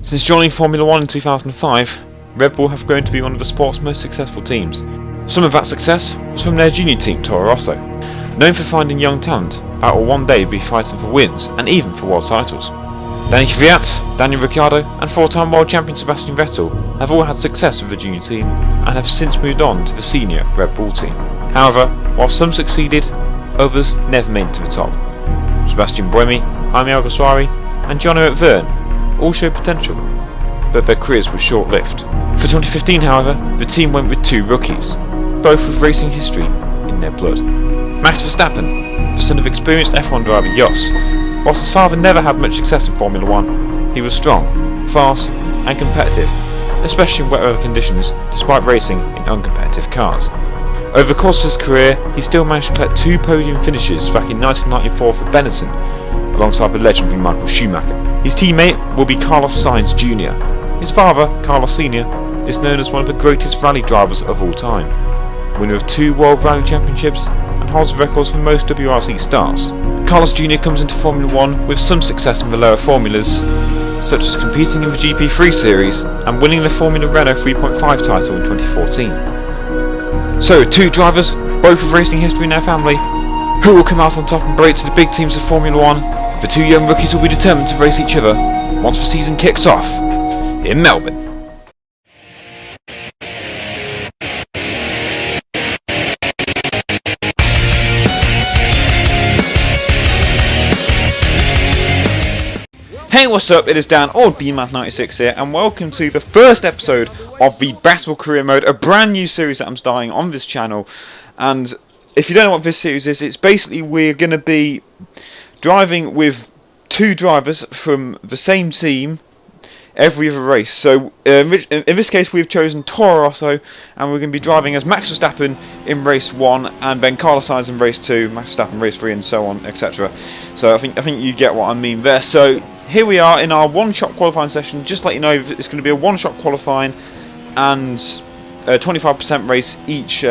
Since joining Formula 1 in 2005, Red Bull have grown to be one of the sport's most successful teams. Some of that success was from their junior team, Toro Rosso. Known for finding young talent that will one day be fighting for wins and even for world titles. Richat, Daniel Ricciardo and four-time world champion Sebastian Vettel have all had success with the junior team and have since moved on to the senior Red Bull team. However, while some succeeded, others never made it to the top. Sebastian Buemi, Jaime Alguersuari and Jono Verne all showed potential, but their careers were short-lived. For 2015, however, the team went with two rookies, both with racing history in their blood. Max Verstappen, the son of experienced F1 driver Jos. Whilst his father never had much success in Formula 1, he was strong, fast and competitive, especially in wet weather conditions, despite racing in uncompetitive cars. Over the course of his career, he still managed to collect two podium finishes back in 1994 for Benetton, alongside the legendary Michael Schumacher. His teammate will be Carlos Sainz Jr. His father, Carlos Sr., is known as one of the greatest rally drivers of all time, winner of 2 World Rally Championships and holds records for most WRC starts. Carlos Jr. comes into Formula 1 with some success in the lower formulas, such as competing in the GP3 series and winning the Formula Renault 3.5 title in 2014. So, 2 drivers, both with racing history in their family, who will come out on top and break to the big teams of Formula 1? The 2 young rookies will be determined to race each other once the season kicks off in Melbourne. Hey, what's up? It is Dan, or DMath96 here, and welcome to the first episode of the Battle Career Mode, a brand new series that I'm starting on this channel. And if you don't know what this series is, it's basically we're going to be driving with 2 drivers from the same team every other race. So in this case we've chosen Toro Rosso, and we're going to be driving as Max Verstappen in race 1 and then Carlos Sainz in race 2, Max Verstappen race 3 and so on, etc. So I think you get what I mean there. So here we are in our one-shot qualifying session. Just to let you know, it's going to be a one-shot qualifying and a 25% race each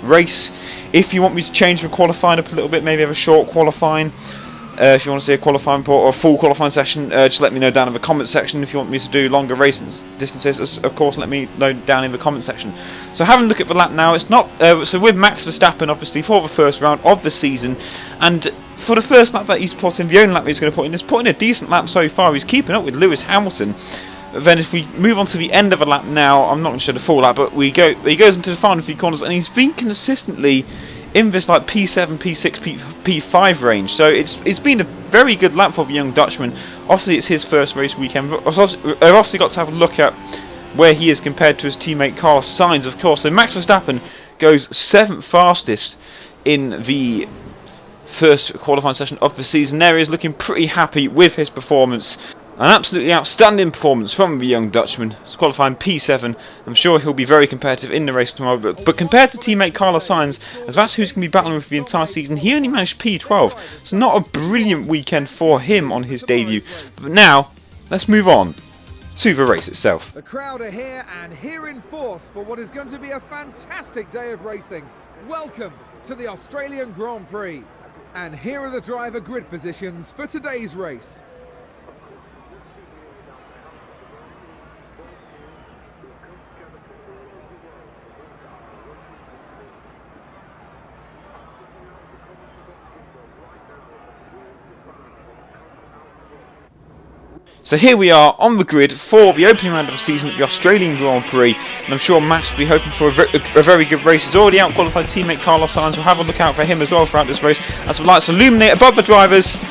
race. If you want me to change the qualifying up a little bit, maybe have a short qualifying, if you want to see a qualifying report or a full qualifying session, just let me know down in the comment section. If you want me to do longer race distances, of course, let me know down in the comment section. So having a look at the lap now, it's not so with Max Verstappen, obviously, for the first round of the season, and for the first lap that he's put in, the only lap he's going to put in, is putting a decent lap so far. He's keeping up with Lewis Hamilton. But then if we move on to the end of a lap now, I'm not going to show the full lap, but he goes into the final few corners, and he's been consistently in this like P7, P6, P5 range. So it's been a very good lap for the young Dutchman. Obviously it's his first race weekend. I've obviously got to have a look at where he is compared to his teammate Carlos Sainz, of course. So Max Verstappen goes 7th fastest in the first qualifying session of the season. There he is, looking pretty happy with his performance. An absolutely outstanding performance from the young Dutchman. He's qualifying P7. I'm sure he'll be very competitive in the race tomorrow. But compared to teammate Carlos Sainz, as that's who's going to be battling with the entire season, he only managed P12. So not a brilliant weekend for him on his debut. But now, let's move on to the race itself. The crowd are here and here in force for what is going to be a fantastic day of racing. Welcome to the Australian Grand Prix. And here are the driver grid positions for today's race. So here we are on the grid for the opening round of the season at the Australian Grand Prix, and I'm sure Max will be hoping for a very good race. He's already out-qualified teammate Carlos Sainz. We'll have a look out for him as well throughout this race as the lights illuminate above the drivers,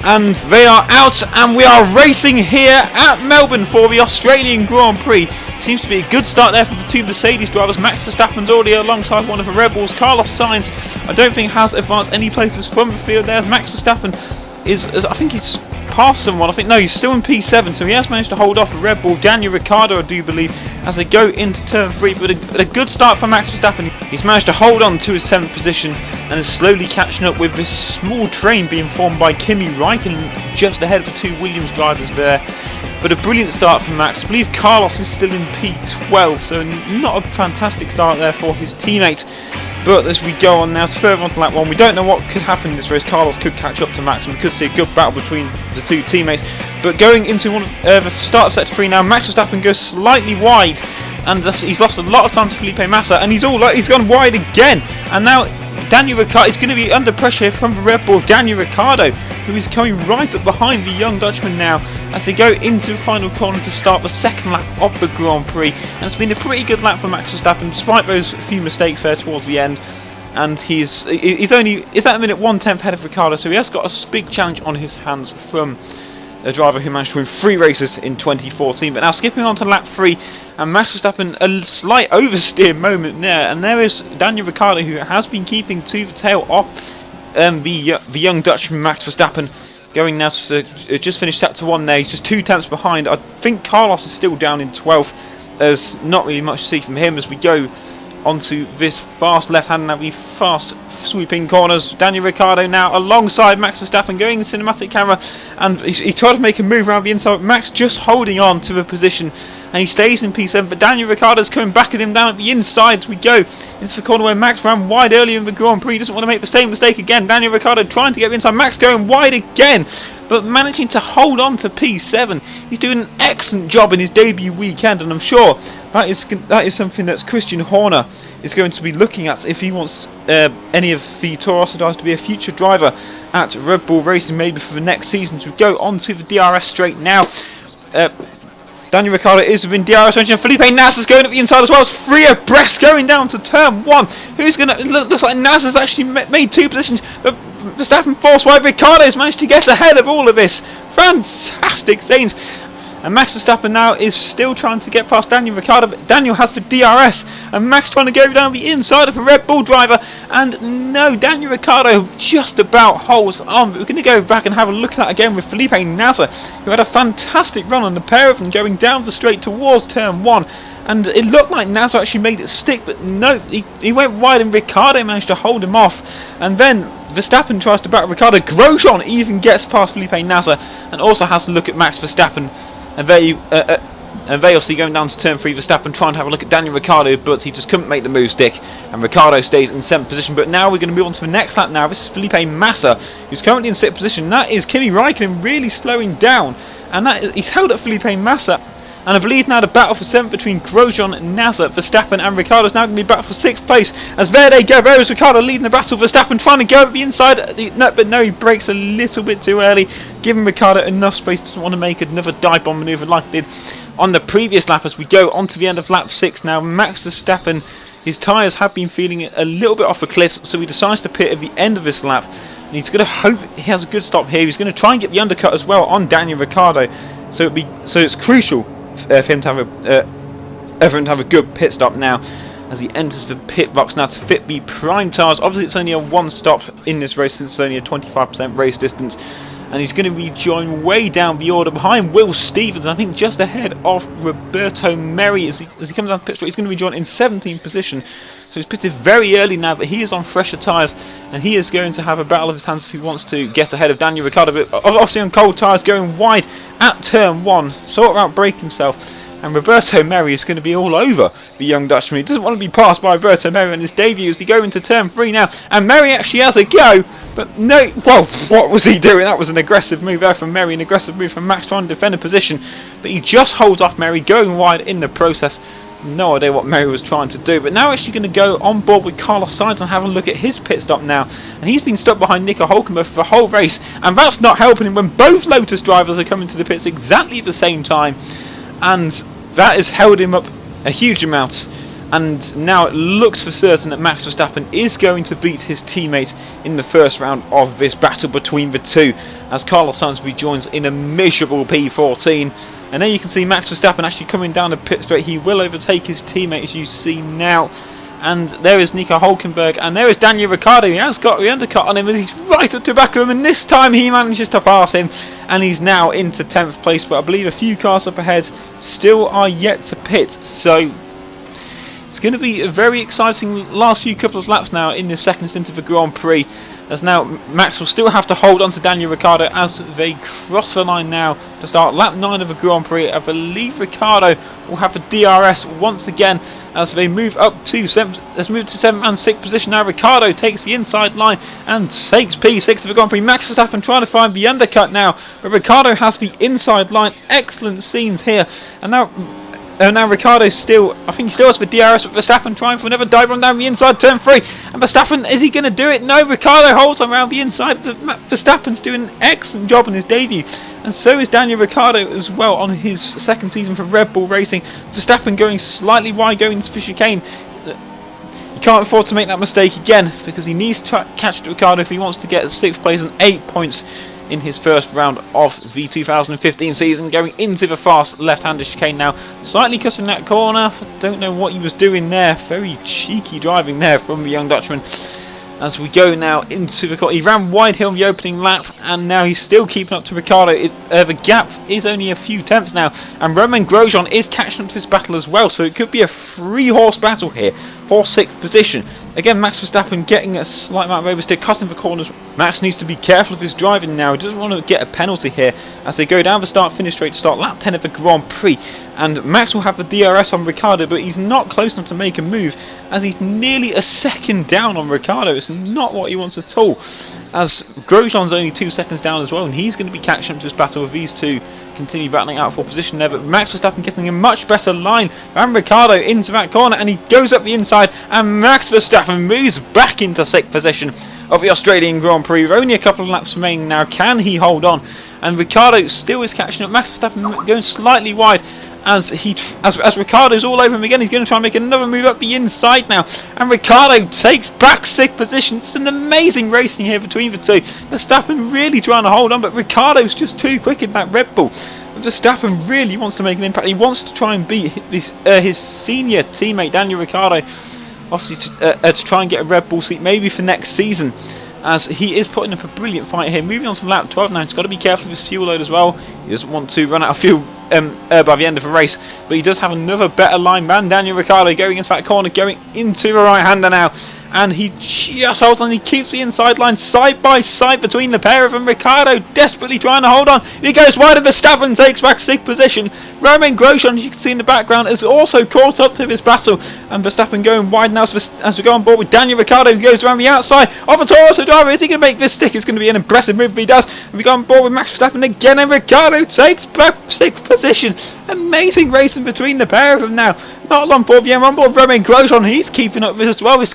and they are out, and we are racing here at Melbourne for the Australian Grand Prix. Seems to be a good start there for the 2 Mercedes drivers. Max Verstappen's already alongside one of the Red Bulls. Carlos Sainz, I don't think has advanced any places from the field there. Max Verstappen is I think he's past someone. No, he's still in P7, so he has managed to hold off a Red Bull, Daniel Ricciardo, I do believe, as they go into turn 3. But a good start for Max Verstappen. He's managed to hold on to his 7th position and is slowly catching up with this small train being formed by Kimi Räikkönen just ahead of the 2 Williams drivers there. But a brilliant start from Max. I believe Carlos is still in P12, so not a fantastic start there for his teammate. But as we go on now to further on to lap 1, we don't know what could happen in this race. Carlos could catch up to Max, and we could see a good battle between the two teammates. But going into the start of sector 3 now, Max Verstappen goes slightly wide, and he's lost a lot of time to Felipe Massa, and he's gone wide again. And now Daniel Ricciardo is going to be under pressure from the Red Bull. Daniel Ricciardo, who is coming right up behind the young Dutchman now as they go into the final corner to start the second lap of the Grand Prix. And it's been a pretty good lap for Max Verstappen despite those few mistakes there towards the end. And he's at a minute 1/10 ahead of Ricciardo, so he has got a big challenge on his hands from a driver who managed to win 3 races in 2014. But now skipping on to lap 3, and Max Verstappen, a slight oversteer moment there, and there is Daniel Ricciardo, who has been keeping to the tail of the young Dutchman Max Verstappen, going now to just finished sector 1 there. He's just 2 tenths behind. I think Carlos is still down in 12th. There's not really much to see from him as we go onto this fast left-hand, now the fast sweeping corners. Daniel Ricciardo now alongside Max Verstappen, going in cinematic camera, and he tried to make a move around the inside. Max just holding on to a position, and he stays in P7, but Daniel Ricciardo's coming back at him down at the inside as we go into the corner where Max ran wide earlier in the Grand Prix. He doesn't want to make the same mistake again. Daniel Ricciardo trying to get the inside, Max going wide again, but managing to hold on to P7. He's doing an excellent job in his debut weekend, and I'm sure that is something that Christian Horner is going to be looking at if he wants any of the Toro Rosso drivers to be a future driver at Red Bull Racing, maybe for the next season. So we go on to the DRS straight now. Daniel Ricciardo is within DRS range, and Felipe Nasser's going at the inside as well. It's 3 abreast going down to turn 1. Who's going to... Looks like Nasser's actually made 2 positions. But Verstappen forced wide. Ricciardo's managed to get ahead of all of this. Fantastic scenes. And Max Verstappen now is still trying to get past Daniel Ricciardo, but Daniel has the DRS, and Max trying to go down the inside of a Red Bull driver, and no, Daniel Ricciardo just about holds on. But we're going to go back and have a look at that again with Felipe Nasser, who had a fantastic run on the pair of them going down the straight towards turn 1. And it looked like Nasser actually made it stick, but no, he went wide, and Ricciardo managed to hold him off. And then Verstappen tries to battle Ricciardo. Grosjean even gets past Felipe Nasser, and also has to look at Max Verstappen. And they obviously going down to turn 3, Verstappen trying to have a look at Daniel Ricciardo, but he just couldn't make the move stick, and Ricciardo stays in 7th position. But now we're going to move on to the next lap now. This is Felipe Massa, who's currently in 6th position. That is Kimi Raikkonen really slowing down, and he's held up Felipe Massa. And I believe now the battle for 7th between Grosjean, Nasser, Verstappen and Ricciardo is now going to be battle for 6th place. As there they go, there is Ricciardo leading the battle. Verstappen trying to go at the inside, but no, he breaks a little bit too early, giving Ricciardo enough space. Doesn't want to make another dive bomb manoeuvre like he did on the previous lap. As we go on to the end of lap 6 now, Max Verstappen, his tyres have been feeling a little bit off a cliff, so he decides to pit at the end of this lap. And he's going to hope he has a good stop here. He's going to try and get the undercut as well on Daniel Ricciardo. So it's crucial for him to have a good pit stop now as he enters the pit box now to fit the prime tyres. Obviously it's only a 1 stop in this race since it's only a 25% race distance, and he's going to rejoin way down the order behind Will Stevens, I think just ahead of Roberto Merri as he comes down to pit stop. He's going to rejoin in 17th position, so he's pitted very early now, but he is on fresher tyres, and he is going to have a battle of his hands if he wants to get ahead of Daniel Ricciardo. But obviously on cold tyres, going wide at turn 1, sort of outbrake himself, and Roberto Merri is going to be all over the young Dutchman. He doesn't want to be passed by Roberto Merri on his debut as he go into turn 3 now, and Merri actually has a go, but no, well, what was he doing? That was an aggressive move there from Merri, an aggressive move from Max trying to defend a position, but he just holds off Merri, going wide in the process. No idea what Merri was trying to do, but now actually going to go on board with Carlos Sainz and have a look at his pit stop now, and he's been stuck behind Nico Hülkenberg for the whole race, and that's not helping him when both Lotus drivers are coming to the pits exactly at the same time, and that has held him up a huge amount. And now it looks for certain that Max Verstappen is going to beat his teammate in the first round of this battle between the two, as Carlos Sainz rejoins in a miserable P14. And there you can see Max Verstappen actually coming down the pit straight. He will overtake his teammate, as you see now. And there is Nico Hülkenberg, and there is Daniel Ricciardo. He has got the undercut on him as he's right at the back of him, and this time he manages to pass him, and he's now into 10th place. But I believe a few cars up ahead still are yet to pit, so it's going to be a very exciting last few couple of laps now in the second stint of the Grand Prix. as now Max will still have to hold on to Daniel Ricciardo as they cross the line now to start lap 9 of the Grand Prix. I believe Ricciardo will have the DRS once again as they move up to 7th. Let's move to 7th and 6th position now. Ricciardo takes the inside line and takes P6 of the Grand Prix. Max Verstappen trying to find the undercut now, but Ricciardo has the inside line. Excellent scenes here, and now Ricciardo still, I think he still has the DRS, with Verstappen trying for another dive run down the inside, turn 3. And Verstappen, is he going to do it? No, Ricciardo holds on around the inside. Verstappen's doing an excellent job in his debut. And so is Daniel Ricciardo as well on his second season for Red Bull Racing. Verstappen going slightly wide, going into the chicane. You can't afford to make that mistake again, because he needs to catch Ricciardo if he wants to get 6th place and 8 points in his first round of the 2015 season, going into the fast left-handed chicane now, slightly cutting that corner. Don't know what he was doing there. Very cheeky driving there from the young Dutchman. As we go now into the corner, he ran wide here on the opening lap, and now he's still keeping up to Ricciardo. The gap is only a few tenths now, and Romain Grosjean is catching up to this battle as well, so it could be a 3-horse battle here for 6th position. Again, Max Verstappen getting a slight amount of oversteer, cutting the corners. Max needs to be careful of his driving now. He doesn't want to get a penalty here as they go down the start-finish straight to start lap 10 of the Grand Prix. And Max will have the DRS on Ricciardo, but he's not close enough to make a move as he's nearly a second down on Ricciardo. It's not what he wants at all, as Grosjean's only 2 seconds down as well, and he's going to be catching up to this battle with these two. Continue battling out for position there, but Max Verstappen getting a much better line than Ricciardo into that corner, and he goes up the inside, and Max Verstappen moves back into 6th position of the Australian Grand Prix. Only a couple of laps remaining now. Can he hold on? And Ricciardo still is catching up. Max Verstappen going slightly wide as Ricciardo's all over him again. He's going to try and make another move up the inside now, and Ricciardo takes back 6th position. It's an amazing racing here between the two. Verstappen really trying to hold on, but Ricciardo's just too quick in that Red Bull. Verstappen really wants to make an impact. He wants to try and beat his senior teammate Daniel Ricciardo, obviously to try and get a Red Bull seat maybe for next season, as he is putting up a brilliant fight here. Moving on to lap 12 now. He's got to be careful of his fuel load as well. He doesn't want to run out of fuel by the end of the race, but he does have another better line than Daniel Ricciardo going into that corner, going into the right-hander now, and he just holds on. He keeps the inside line side by side between the pair of them. Ricciardo desperately trying to hold on. He goes wide, and Verstappen takes back 6th position. Romain Grosjean, as you can see in the background, is also caught up to this battle, and Verstappen going wide now as we go on board with Daniel Ricciardo, who goes around the outside of a Toro Rosso driver. Is he going to make this stick? It's going to be an impressive move if he does. And we go on board with Max Verstappen again, and Ricciardo takes back 6th position. Amazing racing between the pair of them now. Not long for VM on board Romain Grosjean. He's keeping up with this as well. This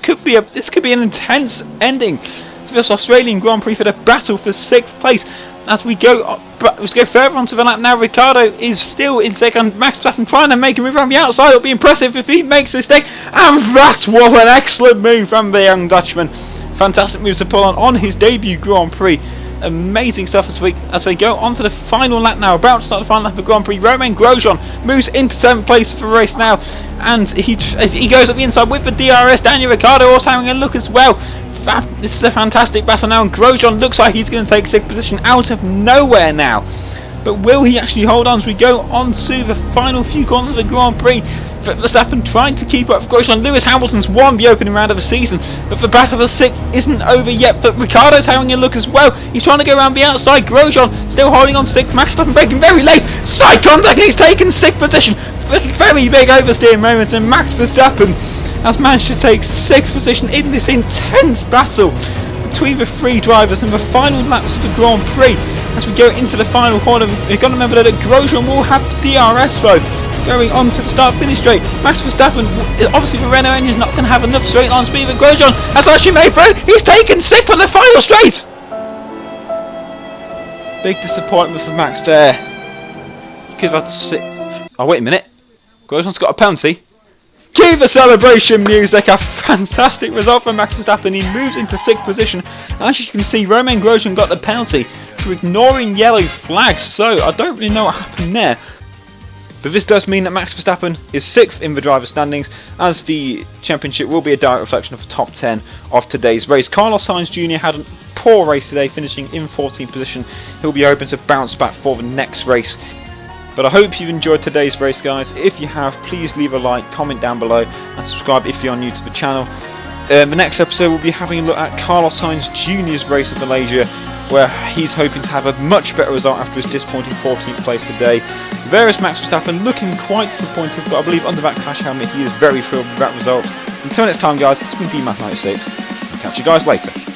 could be an intense ending to this Australian Grand Prix for the battle for 6th place. As we go further onto the lap now, Ricciardo is still in second. Max Verstappen trying to make a move around the outside. It'll be impressive if he makes this stick. And that was an excellent move from the young Dutchman. Fantastic moves to pull on his debut Grand Prix. Amazing stuff as we go on to the final lap now. About to start the final lap of the Grand Prix. Romain Grosjean moves into 7th place for the race now, and he goes up the inside with the DRS. Daniel Ricciardo also having a look as well. This is a fantastic battle now, and Grosjean looks like he's going to take 6th position out of nowhere now. But will he actually hold on as we go on to the final few corners of the Grand Prix? Verstappen trying to keep up with Grosjean. Lewis Hamilton's won the opening round of the season, but the battle for 6th isn't over yet. But Ricciardo's having a look as well. He's trying to go around the outside. Grosjean still holding on to 6th. Max Verstappen breaking very late. Side contact, and he's taken 6th position. Very big oversteer moment, and Max Verstappen has managed to take 6th position in this intense battle between the three drivers in the final laps of the Grand Prix. As we go into the final corner, we've got to remember that Grosjean will have DRS though, going on to the start-finish straight. Max Verstappen, obviously the Renault engine is not going to have enough straight line speed, but Grosjean has actually made through. He's taken 6th on the final straight. Big disappointment for Max there. He could have had to sit. Oh, wait a minute. Grosjean's got a penalty. Cue the celebration music. A fantastic result for Max Verstappen. He moves into 6th position. And as you can see, Romain Grosjean got the penalty for ignoring yellow flags. So I don't really know what happened there. But this does mean that Max Verstappen is 6th in the driver's standings, as the championship will be a direct reflection of the top 10 of today's race. Carlos Sainz Jr. had a poor race today, finishing in 14th position. He'll be hoping to bounce back for the next race. But I hope you've enjoyed today's race, guys. If you have, please leave a like, comment down below, and subscribe if you're new to the channel. The next episode we'll be having a look at Carlos Sainz Jr.'s race at Malaysia, where he's hoping to have a much better result after his disappointing 14th place today. Various Max Verstappen looking quite disappointed, but I believe under that crash helmet he is very thrilled with that result. Until next time guys, it's been DMath96. I'll catch you guys later.